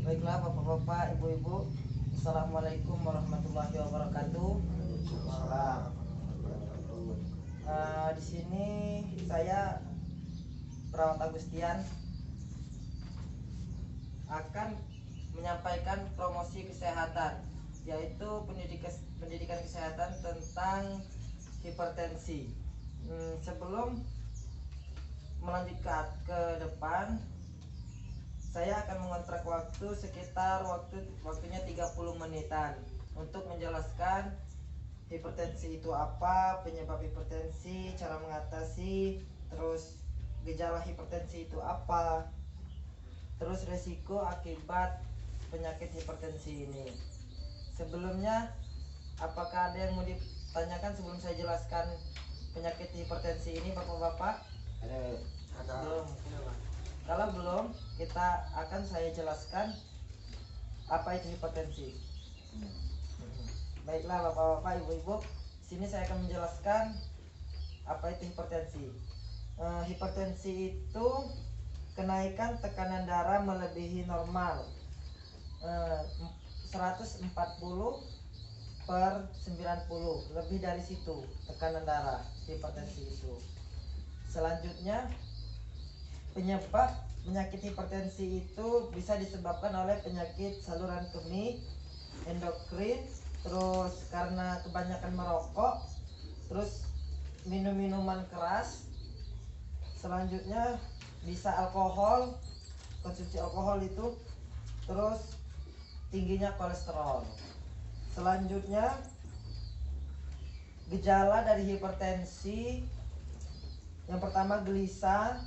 Baiklah Bapak-bapak, Ibu-ibu, Assalamualaikum warahmatullahi wabarakatuh. Di sini saya Perawat Agustian akan menyampaikan promosi kesehatan, yaitu pendidikan kesehatan tentang hipertensi. Sebelum melanjutkan ke depan, saya akan mengontrak waktu sekitar waktunya 30 menitan untuk menjelaskan hipertensi itu apa, penyebab hipertensi, cara mengatasi, terus gejala hipertensi itu apa, terus resiko akibat penyakit hipertensi ini. Sebelumnya, apakah ada yang mau ditanyakan sebelum saya jelaskan penyakit hipertensi ini, Bapak-bapak? Belum. Kalau belum, saya jelaskan apa itu hipertensi. Baiklah Bapak-bapak, Ibu-ibu, sini saya akan menjelaskan apa itu hipertensi. Hipertensi itu kenaikan tekanan darah melebihi normal 140 per 90, lebih dari situ tekanan darah hipertensi itu. Selanjutnya, penyebab penyakit hipertensi itu bisa disebabkan oleh penyakit saluran kemih, endokrin, terus karena kebanyakan merokok, terus minum minuman keras. Selanjutnya bisa alkohol, konsumsi alkohol itu, terus tingginya kolesterol. Selanjutnya, gejala dari hipertensi yang pertama gelisah,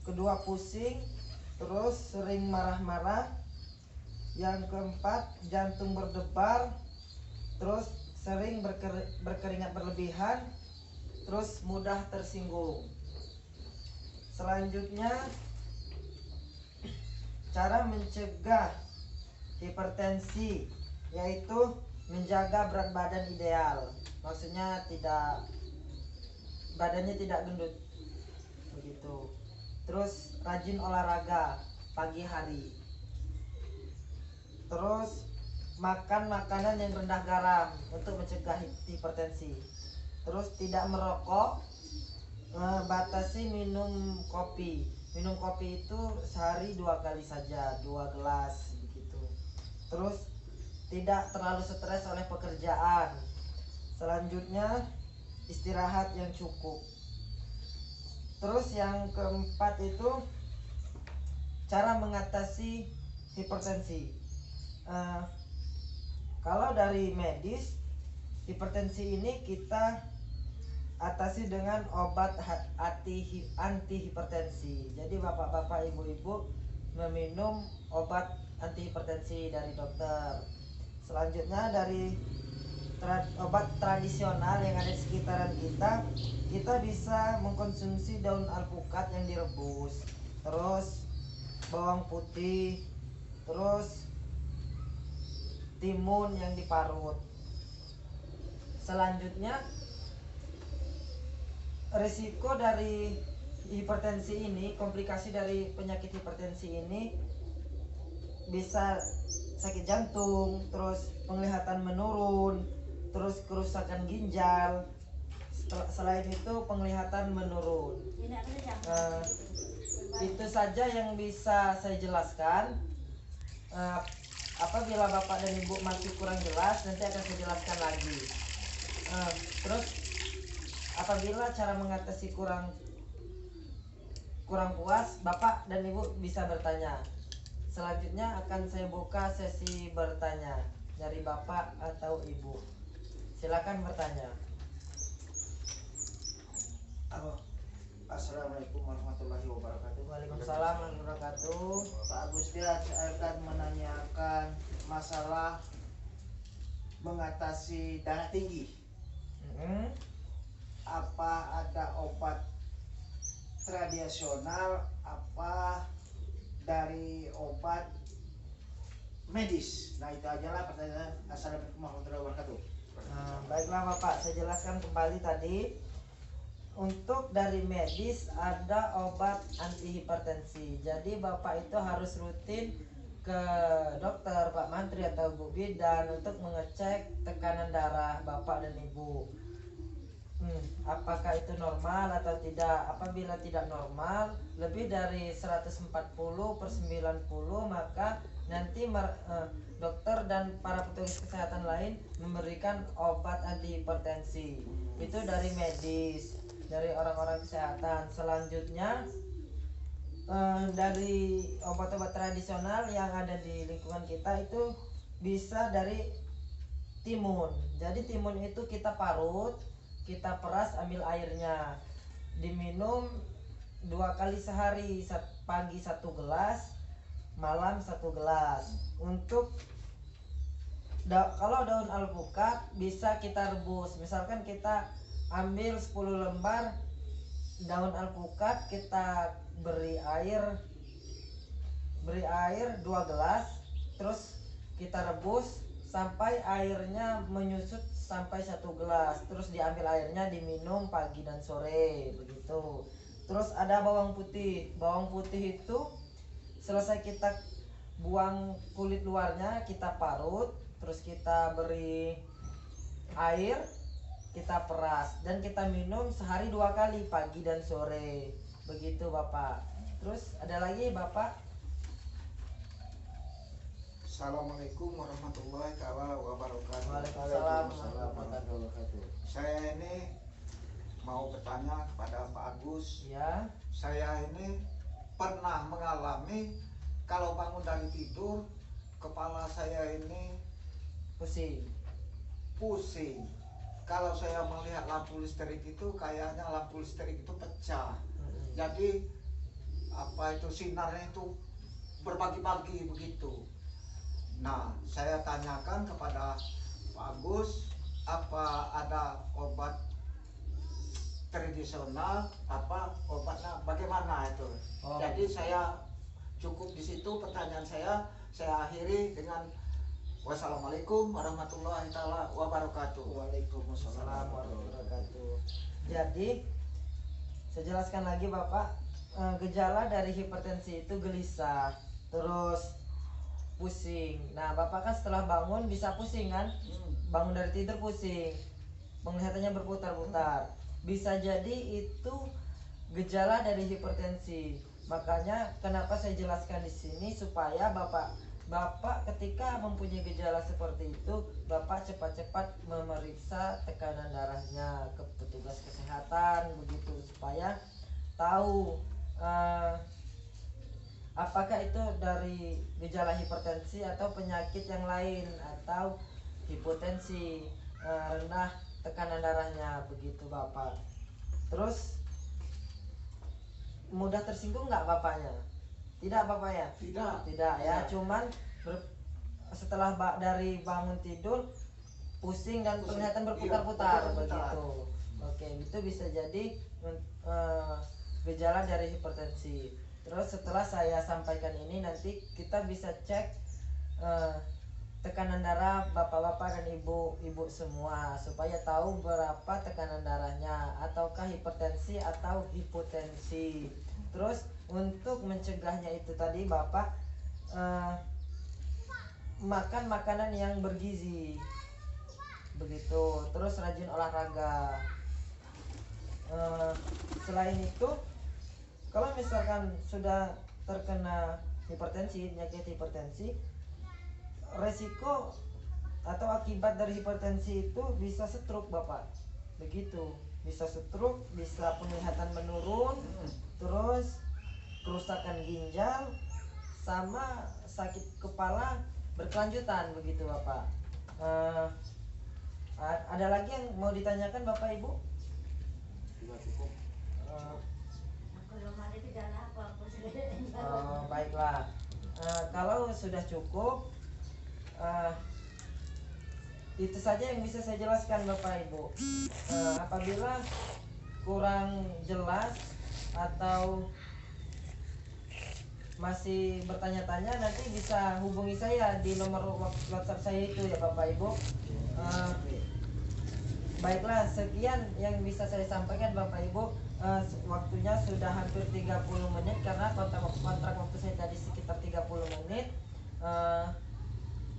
kedua pusing, terus sering marah-marah, yang keempat jantung berdebar, terus sering berkeringat berlebihan, terus mudah tersinggung. Selanjutnya, cara mencegah hipertensi yaitu menjaga berat badan ideal, maksudnya badannya tidak gendut begitu. Terus rajin olahraga pagi hari. Terus makan makanan yang rendah garam untuk mencegah hipertensi. Terus tidak merokok, batasi minum kopi. Minum kopi itu sehari 2 kali saja, 2 gelas begitu. Terus tidak terlalu stres oleh pekerjaan. Selanjutnya, istirahat yang cukup. Terus yang keempat itu cara mengatasi hipertensi. Kalau dari medis, hipertensi ini kita atasi dengan obat anti hipertensi. Jadi bapak-bapak, ibu-ibu meminum obat anti hipertensi dari dokter. Selanjutnya dari obat tradisional yang ada di sekitaran kita bisa mengkonsumsi daun alpukat yang direbus, terus bawang putih, terus timun yang diparut. Selanjutnya, risiko dari hipertensi ini, komplikasi dari penyakit hipertensi ini bisa sakit jantung, terus penglihatan menurun, terus kerusakan ginjal. Selain itu penglihatan menurun. Itu saja yang bisa saya jelaskan. Apabila Bapak dan Ibu masih kurang jelas, nanti akan saya jelaskan lagi. Terus apabila cara mengatasi kurang puas, Bapak dan Ibu bisa bertanya. Selanjutnya akan saya buka sesi bertanya dari Bapak atau Ibu. Silakan bertanya. Assalamualaikum warahmatullahi wabarakatuh. Waalaikumsalam warahmatullahi wabarakatuh. Pak Agustian, saya akan menanyakan masalah mengatasi darah tinggi. Apa ada obat tradisional, apa dari obat medis? Nah itu aja lah pertanyaan. Assalamualaikum warahmatullahi wabarakatuh. Baiklah Bapak, saya jelaskan kembali tadi. Untuk dari medis ada obat anti hipertensi. Jadi Bapak itu harus rutin ke dokter, Pak Mantri atau Bu Bidan untuk mengecek tekanan darah Bapak dan Ibu. Apakah itu normal atau tidak? Apabila tidak normal lebih dari 140/90, maka nanti dokter dan para petugas kesehatan lain memberikan obat anti hipertensi. Itu dari medis, dari orang-orang kesehatan. Selanjutnya dari obat-obat tradisional yang ada di lingkungan kita itu bisa dari timun. Jadi timun itu kita parut, kita peras, ambil airnya, diminum 2 kali sehari, pagi 1 gelas, malam 1 gelas. Untuk kalau daun alpukat bisa kita rebus. Misalkan kita ambil 10 lembar daun alpukat, kita beri air 2 gelas, terus kita rebus sampai airnya menyusut sampai 1 gelas, terus diambil airnya, diminum pagi dan sore begitu. Terus ada bawang putih itu selesai kita buang kulit luarnya, kita parut, terus kita beri air, kita peras dan kita minum sehari 2 kali, pagi dan sore begitu Bapak. Terus ada lagi Bapak? Assalamualaikum warahmatullahi wabarakatuh. Waalaikumsalam warahmatullahi wabarakatuh. Saya ini mau bertanya kepada Pak Agus. Ya. Saya ini pernah mengalami kalau bangun dari tidur, kepala saya ini pusing. Kalau saya melihat lampu listrik itu kayaknya lampu listrik itu pecah. Jadi apa itu sinarnya itu berbagi-bagi begitu. Nah, saya tanyakan kepada Pak Agus, apa ada obat tradisional, apa obatnya bagaimana itu? Jadi saya cukup di situ pertanyaan saya akhiri dengan wassalamualaikum warahmatullahi wabarakatuh. Waalaikumsalam warahmatullahi wabarakatuh. Jadi saya jelaskan lagi Bapak, gejala dari hipertensi itu gelisah, terus pusing. Nah Bapak kan setelah bangun bisa pusing kan? Bangun dari tidur pusing, penglihatannya berputar-putar. Bisa jadi itu gejala dari hipertensi. Makanya kenapa saya jelaskan di sini supaya Bapak ketika mempunyai gejala seperti itu, Bapak cepat-cepat memeriksa tekanan darahnya ke petugas kesehatan begitu, supaya tahu apakah itu dari gejala hipertensi atau penyakit yang lain, atau hipotensi, rendah tekanan darahnya begitu Bapak. Terus mudah tersinggung nggak Bapaknya? Tidak Bapak ya? Tidak ya, cuman setelah dari bangun tidur pusing dan penglihatan berputar-putar begitu. Oke, itu bisa jadi gejala dari hipertensi. Terus setelah saya sampaikan ini, nanti kita bisa cek tekanan darah bapak-bapak dan ibu-ibu semua, supaya tahu berapa tekanan darahnya, ataukah hipertensi atau hipotensi. Terus untuk mencegahnya itu tadi Bapak makan makanan yang bergizi begitu, terus rajin olahraga. Selain itu, kalau misalkan sudah terkena hipertensi, penyakit hipertensi, resiko atau akibat dari hipertensi itu bisa stroke Bapak. Begitu, bisa stroke, bisa penglihatan menurun, terus kerusakan ginjal, sama sakit kepala berkelanjutan begitu Bapak. Ada lagi yang mau ditanyakan Bapak Ibu? Sudah cukup. Baiklah. Kalau sudah cukup, itu saja yang bisa saya jelaskan Bapak Ibu. Apabila kurang jelas atau masih bertanya-tanya, nanti bisa hubungi saya di nomor WhatsApp saya itu ya Bapak Ibu. Baiklah, sekian yang bisa saya sampaikan Bapak Ibu. Waktunya sudah hampir 30 menit karena kontrak waktu saya tadi sekitar 30 menit. Eh,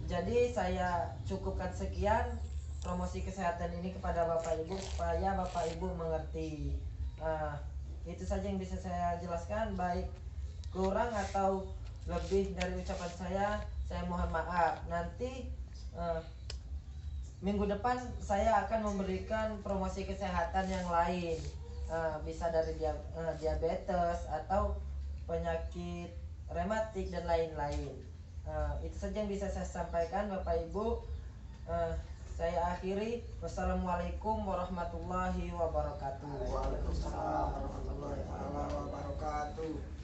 jadi saya cukupkan sekian promosi kesehatan ini kepada Bapak Ibu supaya Bapak Ibu mengerti. Itu saja yang bisa saya jelaskan, baik kurang atau lebih dari ucapan saya mohon maaf. Nanti minggu depan saya akan memberikan promosi kesehatan yang lain. Bisa dari diabetes atau penyakit rematik dan lain-lain. Itu saja yang bisa saya sampaikan Bapak Ibu. Saya akhiri. Wassalamualaikum warahmatullahi wabarakatuh. Waalaikumsalam warahmatullahi wabarakatuh.